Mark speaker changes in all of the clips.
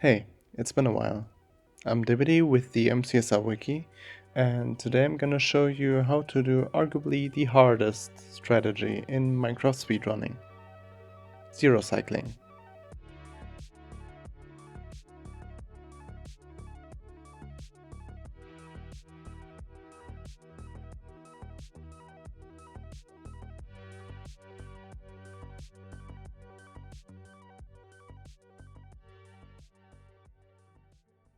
Speaker 1: Hey, it's been a while. I'm Dibbity with the MCSR wiki, and today I'm gonna show you how to do arguably the hardest strategy in Minecraft speedrunning. Zero cycling.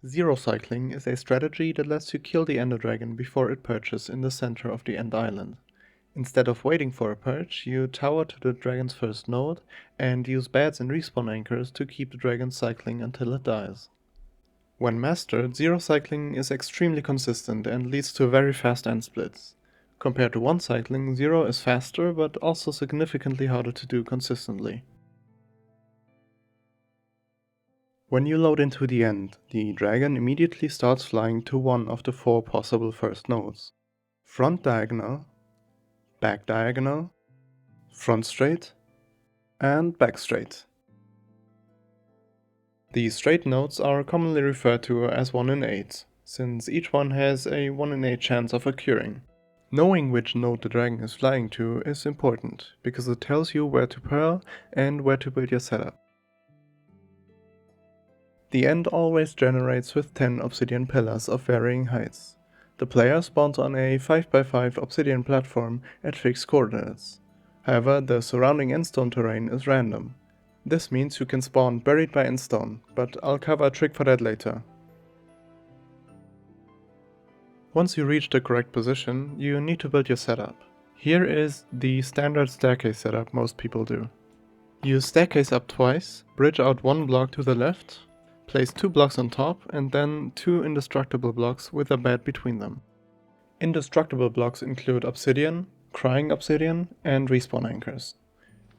Speaker 1: Zero cycling is a strategy that lets you kill the Ender Dragon before it perches in the center of the End Island. Instead of waiting for a perch, you tower to the dragon's first node and use beds and respawn anchors to keep the dragon cycling until it dies. When mastered, zero cycling is extremely consistent and leads to very fast end splits. Compared to one cycling, zero is faster but also significantly harder to do consistently. When you load into the end, the dragon immediately starts flying to one of the four possible first nodes: front diagonal, back diagonal, front straight, and back straight. These straight nodes are commonly referred to as 1 in 8, since each one has a 1 in 8 chance of occurring. Knowing which node the dragon is flying to is important, because it tells you where to pearl and where to build your setup. The end always generates with 10 obsidian pillars of varying heights. The player spawns on a 5x5 obsidian platform at fixed coordinates. However, the surrounding endstone terrain is random. This means you can spawn buried by endstone, but I'll cover a trick for that later. Once you reach the correct position, you need to build your setup. Here is the standard staircase setup most people do. You staircase up twice, bridge out one block to the left, place 2 blocks on top, and then 2 indestructible blocks with a bed between them. Indestructible blocks include obsidian, crying obsidian, and respawn anchors.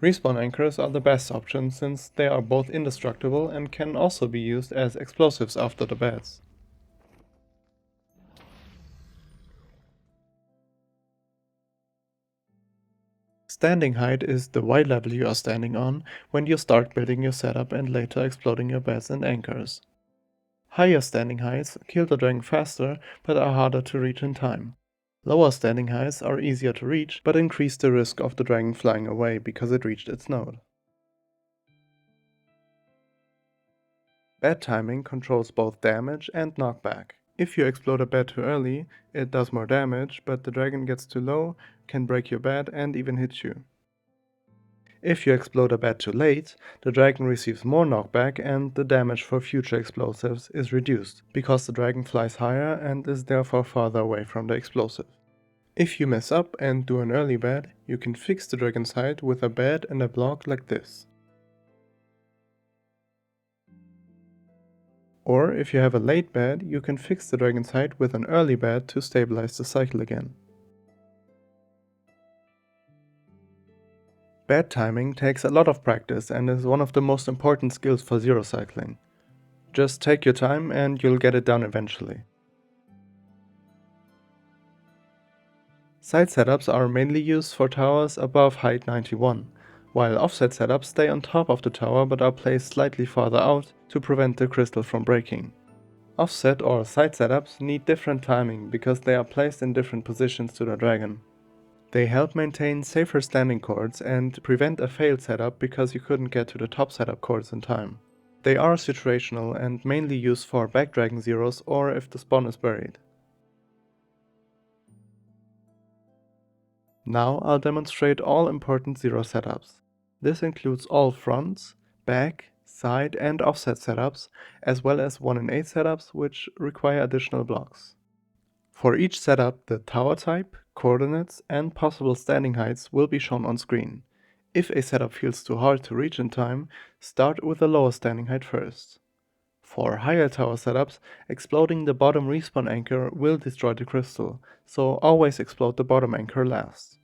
Speaker 1: Respawn anchors are the best option since they are both indestructible and can also be used as explosives after the beds. Standing height is the Y level you are standing on when you start building your setup and later exploding your beds and anchors. Higher standing heights kill the dragon faster but are harder to reach in time. Lower standing heights are easier to reach but increase the risk of the dragon flying away because it reached its node. Bed timing controls both damage and knockback. If you explode a bed too early, it does more damage, but the dragon gets too low, can break your bed and even hit you. If you explode a bed too late, the dragon receives more knockback and the damage for future explosives is reduced, because the dragon flies higher and is therefore farther away from the explosive. If you mess up and do an early bed, you can fix the dragon's height with a bed and a block like this. Or if you have a late bed, you can fix the dragon's height with an early bed to stabilize the cycle again. Bed timing takes a lot of practice and is one of the most important skills for zero cycling. Just take your time and you'll get it done eventually. Side setups are mainly used for towers above height 91, while offset setups stay on top of the tower but are placed slightly farther out to prevent the crystal from breaking. Offset or side setups need different timing because they are placed in different positions to the dragon. They help maintain safer standing chords and prevent a failed setup because you couldn't get to the top setup chords in time. They are situational and mainly used for back dragon zeros or if the spawn is buried. Now I'll demonstrate all important zero setups. This includes all fronts, back, side and offset setups, as well as 1 in 8 setups which require additional blocks. For each setup, the tower type, coordinates and possible standing heights will be shown on screen. If a setup feels too hard to reach in time, start with the lower standing height first. For higher tower setups, exploding the bottom respawn anchor will destroy the crystal, so always explode the bottom anchor last.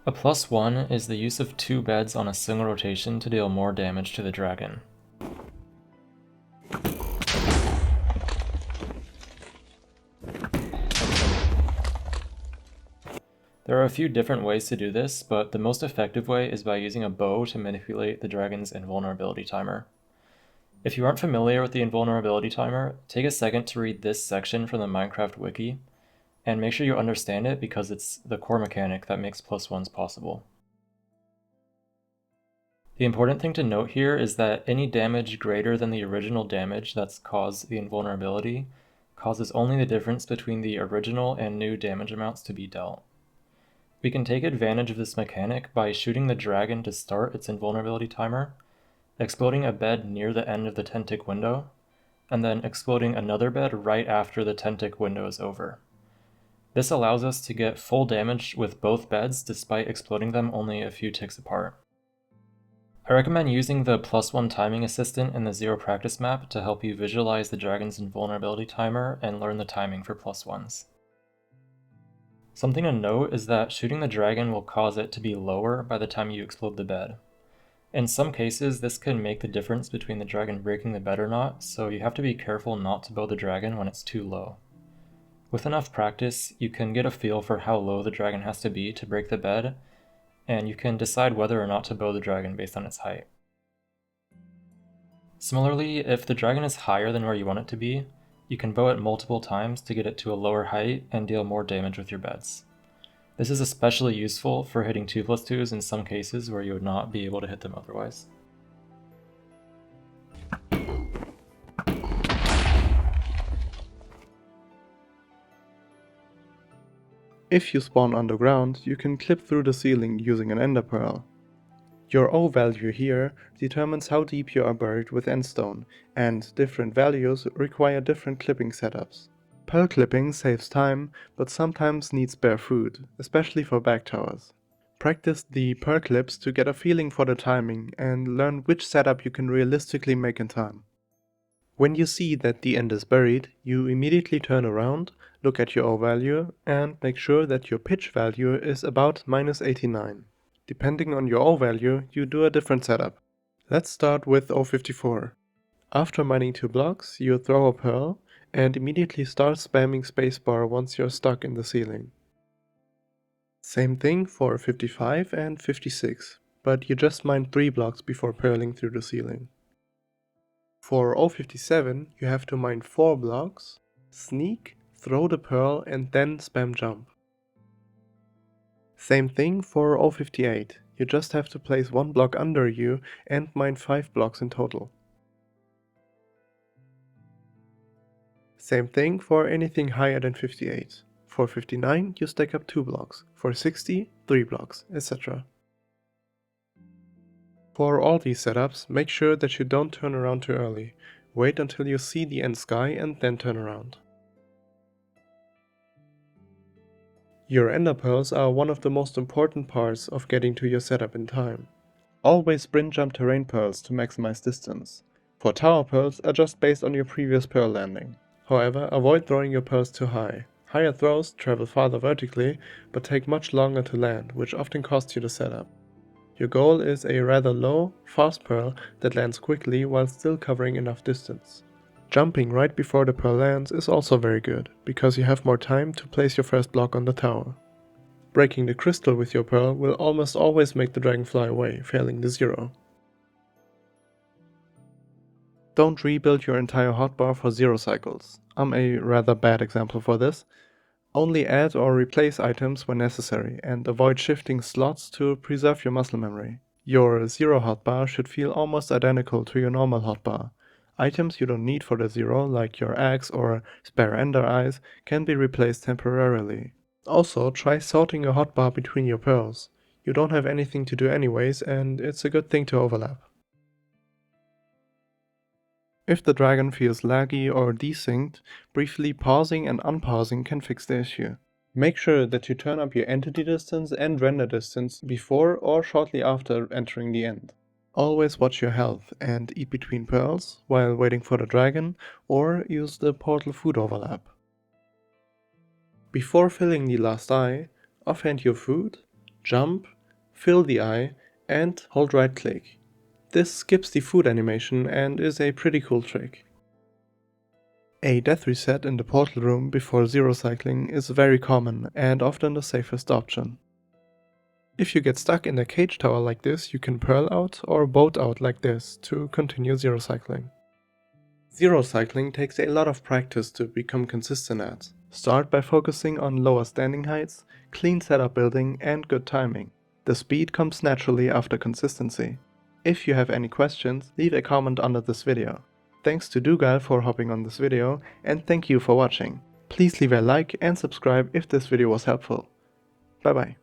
Speaker 2: A +1 is the use of 2 beds on a single rotation to deal more damage to the dragon. There are a few different ways to do this, but the most effective way is by using a bow to manipulate the dragon's invulnerability timer. If you aren't familiar with the invulnerability timer, take a second to read this section from the Minecraft wiki, and make sure you understand it because it's the core mechanic that makes +1s possible. The important thing to note here is that any damage greater than the original damage that's caused the invulnerability causes only the difference between the original and new damage amounts to be dealt. We can take advantage of this mechanic by shooting the dragon to start its invulnerability timer, exploding a bed near the end of the 10-tick window, and then exploding another bed right after the 10-tick window is over. This allows us to get full damage with both beds despite exploding them only a few ticks apart. I recommend using the +1 timing assistant in the Zero practice map to help you visualize the dragon's invulnerability timer and learn the timing for +1s. Something to note is that shooting the dragon will cause it to be lower by the time you explode the bed. In some cases, this can make the difference between the dragon breaking the bed or not, so you have to be careful not to bow the dragon when it's too low. With enough practice, you can get a feel for how low the dragon has to be to break the bed, and you can decide whether or not to bow the dragon based on its height. Similarly, if the dragon is higher than where you want it to be, you can bow it multiple times to get it to a lower height and deal more damage with your beds. This is especially useful for hitting 2+2s in some cases where you would not be able to hit them otherwise.
Speaker 1: If you spawn underground, you can clip through the ceiling using an ender pearl. Your O value here determines how deep you are buried with endstone, and different values require different clipping setups. Pearl clipping saves time, but sometimes needs spare food, especially for back towers. Practice the pearl clips to get a feeling for the timing and learn which setup you can realistically make in time. When you see that the end is buried, you immediately turn around, look at your O value, and make sure that your pitch value is about -89. Depending on your O value, you do a different setup. Let's start with O54. After mining 2 blocks, you throw a pearl and immediately start spamming spacebar once you're stuck in the ceiling. Same thing for 55 and 56, but you just mine 3 blocks before pearling through the ceiling. For O57, you have to mine 4 blocks, sneak, throw the pearl, and then spam jump. Same thing for O58, you just have to place 1 block under you and mine 5 blocks in total. Same thing for anything higher than 58. For 59, you stack up 2 blocks, for 60, 3 blocks, etc. For all these setups, make sure that you don't turn around too early. Wait until you see the end sky and then turn around. Your ender pearls are one of the most important parts of getting to your setup in time. Always sprint jump terrain pearls to maximize distance. For tower pearls, adjust based on your previous pearl landing. However, avoid throwing your pearls too high. Higher throws travel farther vertically, but take much longer to land, which often costs you the setup. Your goal is a rather low, fast pearl that lands quickly while still covering enough distance. Jumping right before the pearl lands is also very good, because you have more time to place your first block on the tower. Breaking the crystal with your pearl will almost always make the dragon fly away, failing the 0. Don't rebuild your entire hotbar for 0 cycles. I'm a rather bad example for this. Only add or replace items when necessary, and avoid shifting slots to preserve your muscle memory. Your 0 hotbar should feel almost identical to your normal hotbar. Items you don't need for the 0, like your axe or spare ender eyes, can be replaced temporarily. Also, try sorting your hotbar between your pearls. You don't have anything to do anyways, and it's a good thing to overlap. If the dragon feels laggy or desynced, briefly pausing and unpausing can fix the issue. Make sure that you turn up your entity distance and render distance before or shortly after entering the end. Always watch your health and eat between pearls while waiting for the dragon, or use the portal food overlap. Before filling the last eye, offhand your food, jump, fill the eye, and hold right click. This skips the food animation and is a pretty cool trick. A death reset in the portal room before zero cycling is very common and often the safest option. If you get stuck in a cage tower like this, you can pearl out or boat out like this to continue zero cycling. Zero cycling takes a lot of practice to become consistent at. Start by focusing on lower standing heights, clean setup building, and good timing. The speed comes naturally after consistency. If you have any questions, leave a comment under this video. Thanks to Doogile for hopping on this video, and thank you for watching. Please leave a like and subscribe if this video was helpful. Bye bye.